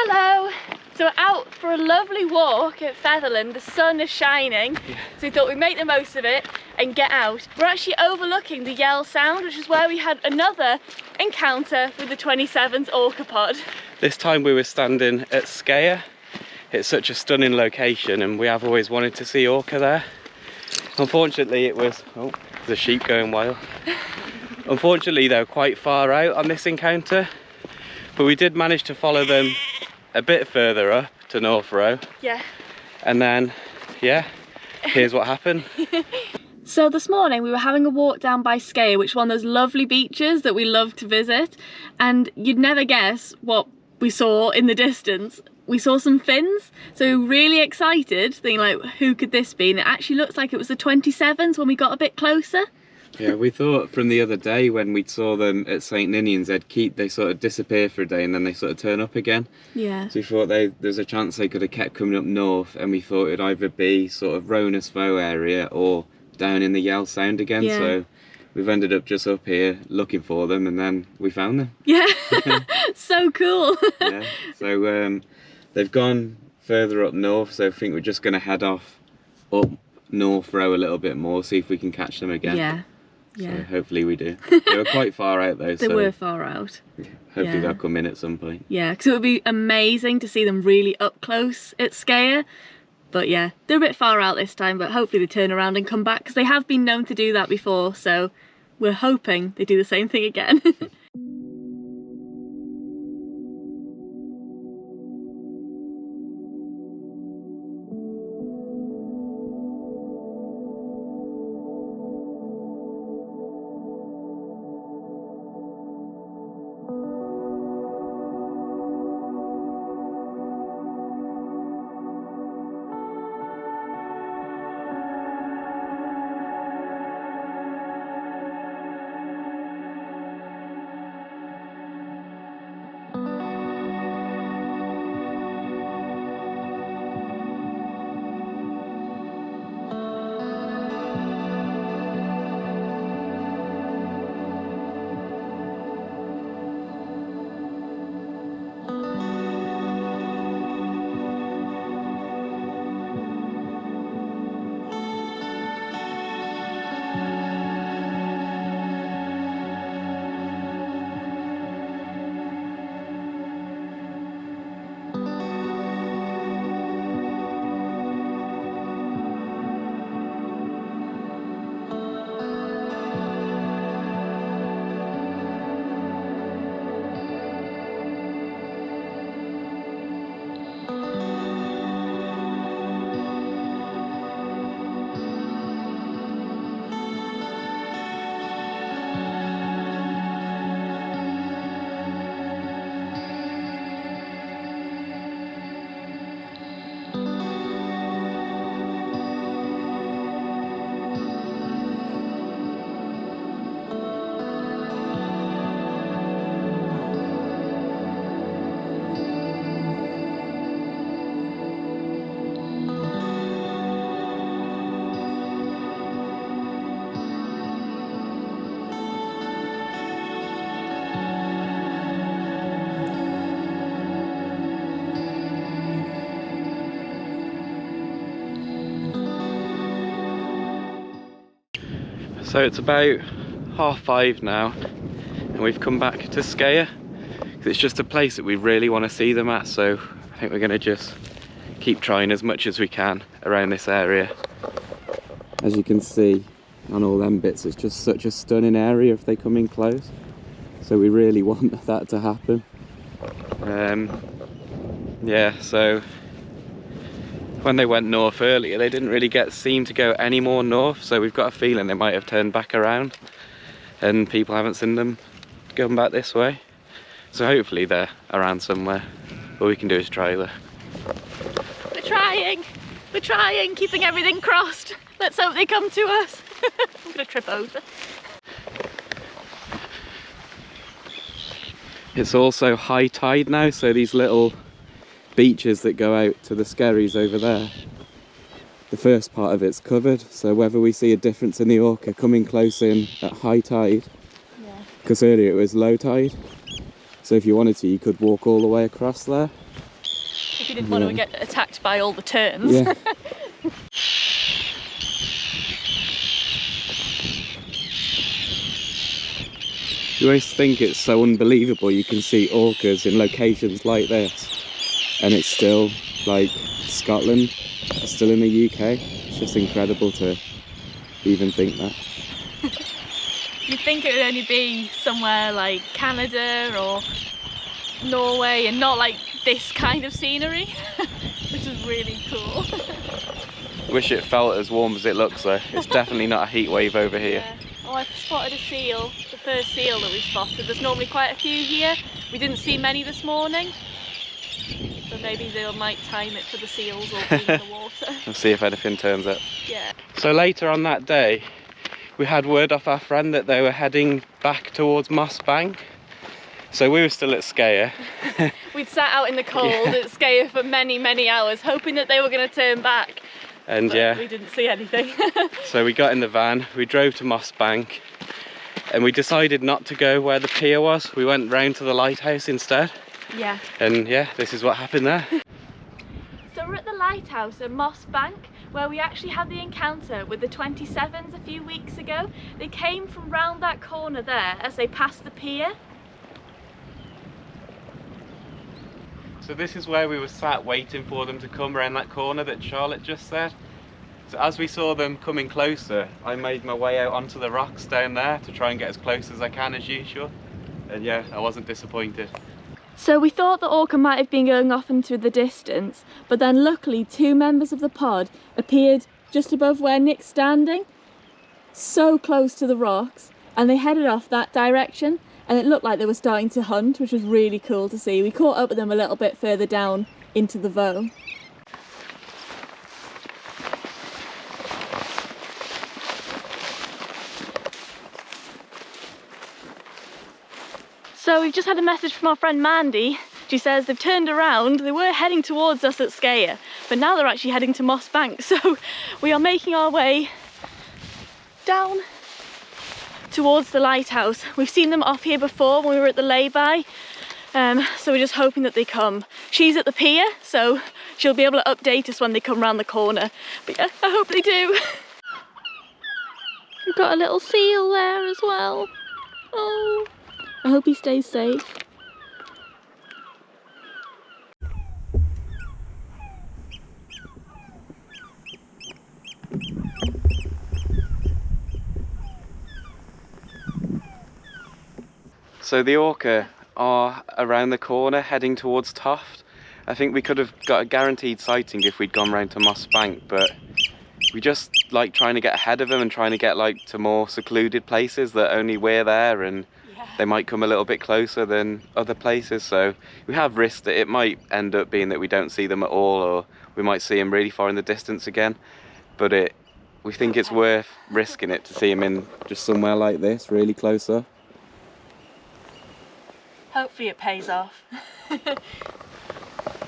Hello! So we're out for a lovely walk at Featherland. The sun is shining, so we thought we'd make the most of it and get out. We're actually overlooking the Yell Sound, which is where we had another encounter with the 27th orca pod. This time we were standing at Skea. It's such a stunning location and we have always wanted to see orca there. Unfortunately it was, oh, there's a sheep going wild. Unfortunately they were quite far out on this encounter, but we did manage to follow them a bit further up to North Roe. Yeah. And then, yeah, here's what happened. So this morning we were having a walk down by Skea, which is one of those lovely beaches that we love to visit, and you'd never guess what we saw in the distance. We saw some fins, so we were really excited, thinking like, who could this be? And it actually looks like it was the 27s when we got a bit closer. Yeah, we thought from the other day when we saw them at St Ninian's, they sort of disappear for a day and then they sort of turn up again. Yeah. So we thought there's a chance they could have kept coming up north, and we thought it'd either be sort of North Roe area or down in the Yell Sound again. Yeah. So we've ended up just up here looking for them, and then we found them. Yeah, so cool. Yeah, so they've gone further up north, so I think we're just going to head off up North Roe a little bit more, see if we can catch them again. Yeah. Yeah. So hopefully we do. They were quite far out though. They were far out. Hopefully they'll come in at some point. Yeah, because it would be amazing to see them really up close at Skea. But yeah, they're a bit far out this time, but hopefully they turn around and come back, because they have been known to do that before, so we're hoping they do the same thing again. So it's about 5:30 now, and we've come back to Skea, because it's just a place that we really want to see them at, so I think we're going to just keep trying as much as we can around this area. As you can see on all them bits, it's just such a stunning area if they come in close, so we really want that to happen. Yeah, so when they went north earlier, they didn't really seem to go any more north, so we've got a feeling they might have turned back around and people haven't seen them going back this way. So hopefully they're around somewhere. All we can do is try there. We're trying, keeping everything crossed. Let's hope they come to us. I'm gonna trip over. It's also high tide now, so these little beaches that go out to the skerries over there, the first part of it's covered, so whether we see a difference in the orca coming close in at high tide, because earlier it was low tide, so if you wanted to you could walk all the way across there, We didn't want to get attacked by all the terns. Yeah. You always think it's so unbelievable you can see orcas in locations like this, and it's still like Scotland, it's still in the UK. It's just incredible to even think that. You'd think it would only be somewhere like Canada or Norway and not like this kind of scenery, which is really cool. Wish it felt as warm as it looks though. It's definitely not a heat wave over here. Yeah. Oh, I've spotted a seal, the first seal that we spotted. There's normally quite a few here. We didn't see many this morning, so maybe they might time it for the seals or be in the water. We'll see if anything turns up. Yeah. So later on that day, we had word off our friend that they were heading back towards Moss Bank. So we were still at Skaya. We'd sat out in the cold at Skaya for many, many hours, hoping that they were going to turn back. And but yeah, we didn't see anything. so we got in the van, we drove to Moss Bank, and we decided not to go where the pier was. We went round to the lighthouse instead. Yeah. And yeah, this is what happened there. So we're at the lighthouse at Moss Bank, where we actually had the encounter with the 27s a few weeks ago. They came from round that corner there as they passed the pier. So this is where we were sat waiting for them to come around that corner that Charlotte just said. So as we saw them coming closer, I made my way out onto the rocks down there to try and get as close as I can as usual. And yeah, I wasn't disappointed. So we thought the orca might have been going off into the distance, but then luckily 2 members of the pod appeared just above where Nick's standing, so close to the rocks, and they headed off that direction. And it looked like they were starting to hunt, which was really cool to see. We caught up with them a little bit further down into the Roe. So we've just had a message from our friend Mandy. She says they've turned around. They were heading towards us at Skaya, but now they're actually heading to Moss Bank. So we are making our way down towards the lighthouse. We've seen them off here before when we were at the lay-by, so we're just hoping that they come. She's at the pier, so she'll be able to update us when they come round the corner. But yeah, I hope they do. We've got a little seal there as well. Oh, I hope he stays safe. So the orca are around the corner heading towards Toft. I think we could have got a guaranteed sighting if we'd gone round to Moss Bank, but we just like trying to get ahead of them and trying to get like to more secluded places that only we're there, and they might come a little bit closer than other places. So we have risked it. It might end up being that we don't see them at all, or we might see them really far in the distance again. But we think it's worth risking it to see them in just somewhere like this, really close up. Hopefully it pays off.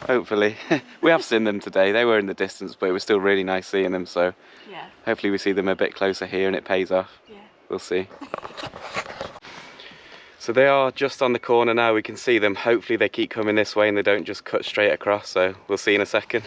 Hopefully. We have seen them today. They were in the distance, but it was still really nice seeing them. So yeah, hopefully we see them a bit closer here and it pays off. Yeah. We'll see. So they are just on the corner now. We can see them. Hopefully they keep coming this way and they don't just cut straight across. So we'll see in a second.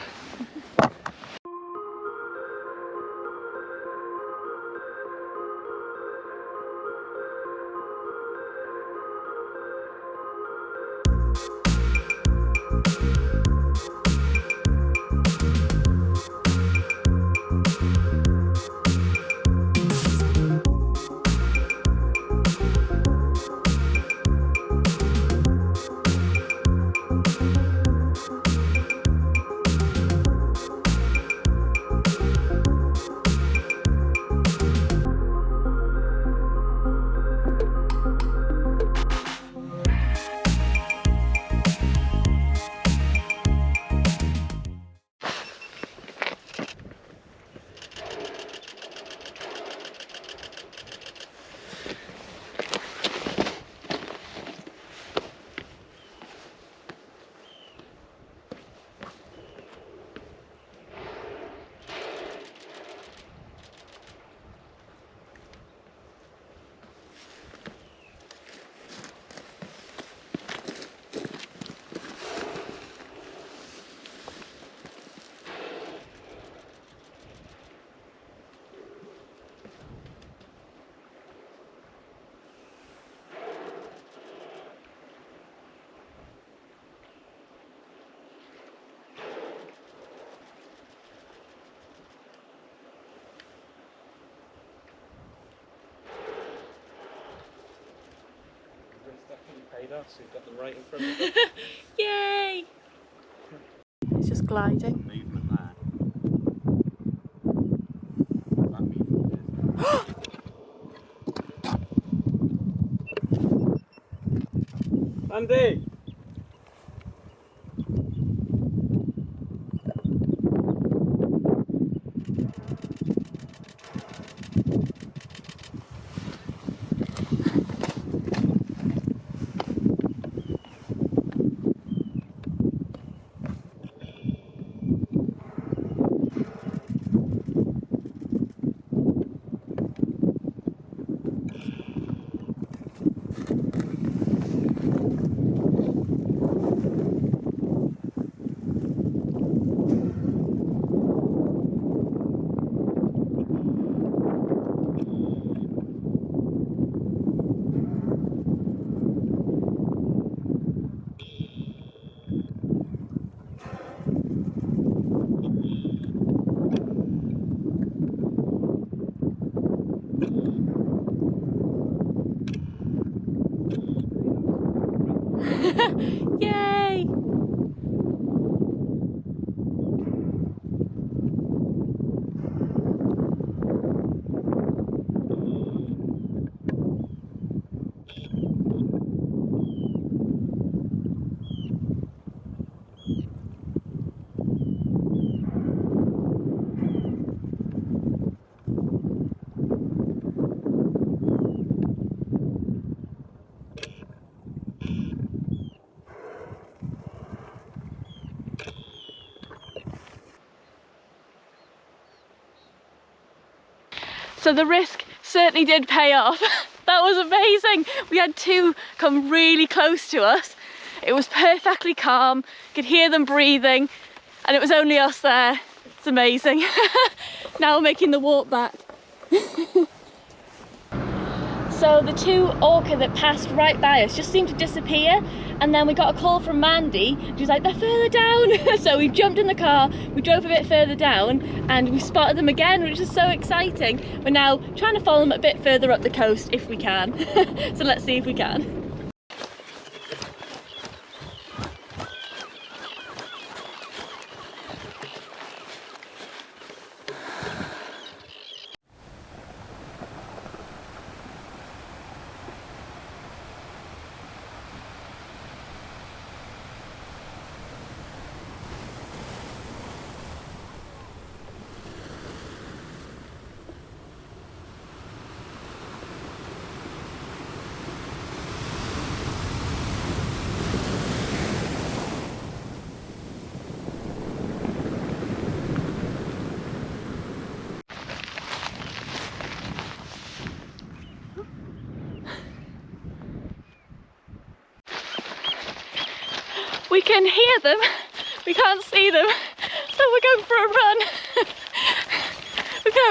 radar, so you've got them right in front of them. Yay! It's just gliding. Movement there. That movement is. Andy! Yay! So the risk certainly did pay off. That was amazing. We had two come really close to us. It was perfectly calm, could hear them breathing, and it was only us there. It's amazing. Now we're making the walk back. So the two orca that passed right by us just seemed to disappear, and then we got a call from Mandy. She was like, they're further down. So we jumped in the car, we drove a bit further down, and we spotted them again, which is so exciting. We're now trying to follow them a bit further up the coast if we can. So let's see if we can. We can hear them, we can't see them, so we're going for a run.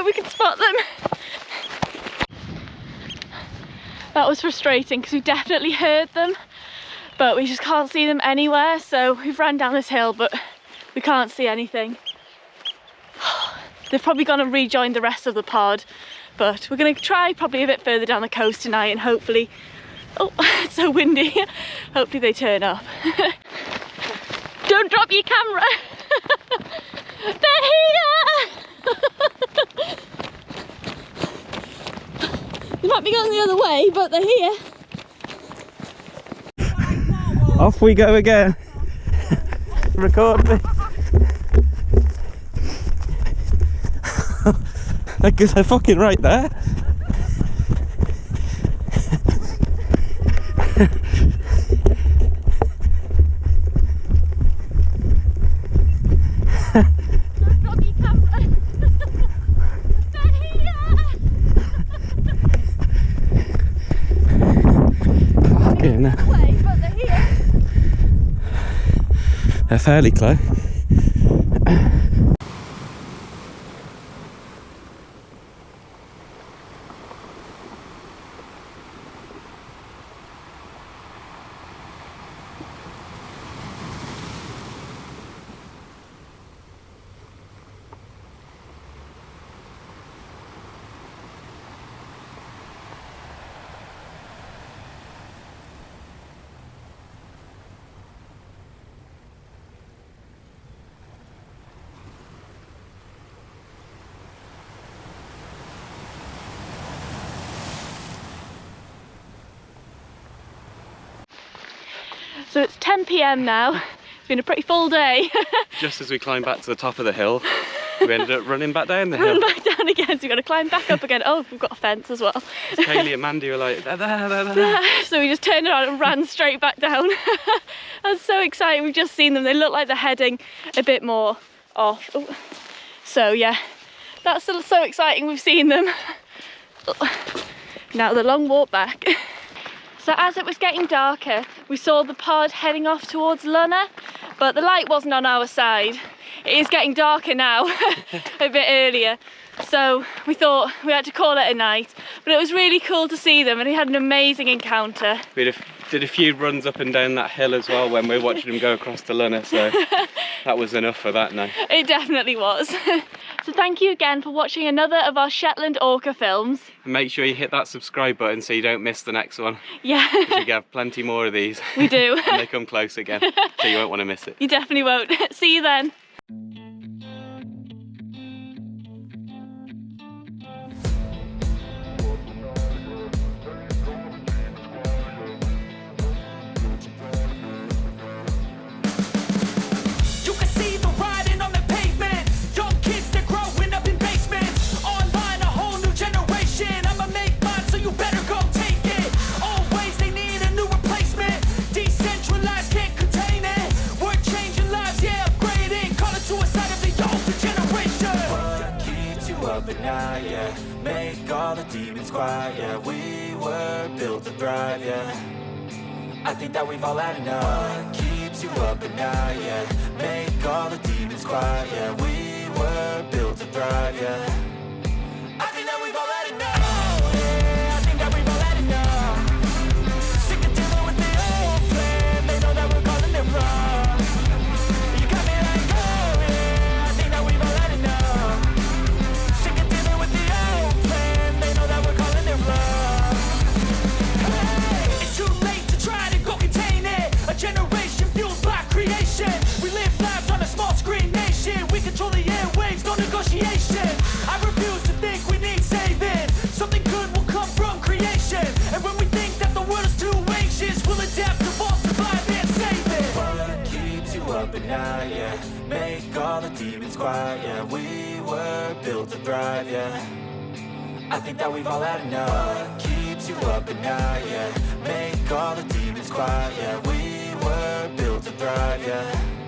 We can spot them. That was frustrating because we definitely heard them, but we just can't see them anywhere, so we've ran down this hill but we can't see anything. They've probably gone and rejoined the rest of the pod, but we're going to try probably a bit further down the coast tonight and hopefully, oh, it's so windy, hopefully they turn up. Don't drop your camera. They're here. They might be going the other way, but they're here. Off we go again. Record me. They're fucking right there. They're fairly close. So it's 10 PM now. It's been a pretty full day. Just as we climb back to the top of the hill, we ended up running back down the hill. Run back down again, so we've got to climb back up again. Oh, we've got a fence as well. Kaylee and Mandy were like, there. So we just turned around and ran straight back down. I was so excited, we've just seen them. They look like they're heading a bit more off. Oh. So yeah, that's so exciting, we've seen them. Now the long walk back. So as it was getting darker, we saw the pod heading off towards Lunna, but the light wasn't on our side. It is getting darker now, a bit earlier. So we thought we had to call it a night, but it was really cool to see them and we had an amazing encounter. We did a few runs up and down that hill as well when we were watching them go across to Lunna, so that was enough for that night. It definitely was. So thank you again for watching another of our Shetland orca films. And make sure you hit that subscribe button so you don't miss the next one. Yeah. We have plenty more of these. We do. And they come close again, so you won't want to miss it. You definitely won't. See you then. Yeah, make all the demons quiet. Yeah, we were built to thrive. Yeah, I think that we've all had enough. What keeps you up at night? Yeah, make all the demons quiet. Yeah, we were built to thrive. Yeah, I think that we've all had enough. Yeah, I think that we've all had enough. Sick of dealing with the old plan. They know that we're calling it wrong. You got me like, oh yeah, I think that we've all had enough. It's too late to try to go contain it. A generation fueled by creation. We live lives on a small screen nation. We control the airwaves, no negotiation. I refuse to think we need saving. Something good will come from creation. And when we think that the world is too anxious, we'll adapt, evolve, survive, and save it. What keeps you up at night? Yeah, make all the demons quiet. Yeah, we were built to thrive. Yeah, I think that we've all had enough. What keeps you up at night? Yeah, make all the demons quiet. Yeah, we were built to thrive. Yeah.